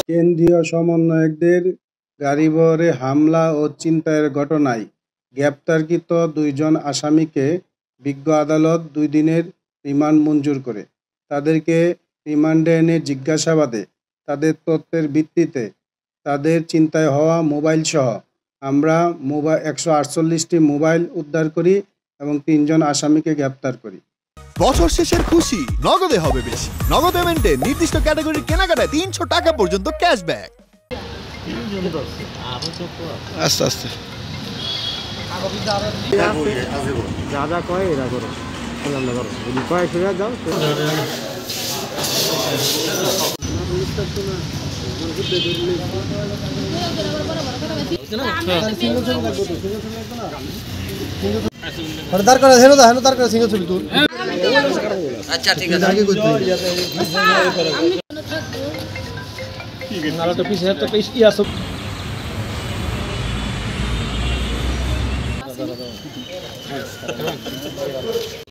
কেন্দ্রীয় সমন্বয়কদের গাড়িবহরে হামলা ও ছিনতাইয়ের ঘটনায় গ্রেপ্তারকৃত ২ জন আসামিকে বিজ্ঞ আদালত ২ দিনের রিমান্ড মঞ্জুর করে। তাদেরকে রিমান্ডে এনে জিজ্ঞাসাবাদে তাদের তথ্যের ভিত্তিতে তাদের ছিনতাই হওয়া মোবাইলসহ আমরা ১৪৮টি মোবাইল উদ্ধার করি এবং ৩ জন আসামিকে গ্রেপ্তার করি। বছর শেষের খুশি নগদে হবে বেশি। নগদ পেমেন্টে নির্দিষ্ট ক্যাটাগরির কেনাকাটায় ৩০০ টাকা পর্যন্ত ক্যাশব্যাক। আস্তে আস্তে যা যা কয় এরা করো, যদি কয় সেটা যাও। তার করে হেনো দা হেনো তার করে সিঙ্গেল ছবি তুল। আচ্ছা ঠিক আছে আগে কইতে নালাটা পিছে তো পিছ কি আসো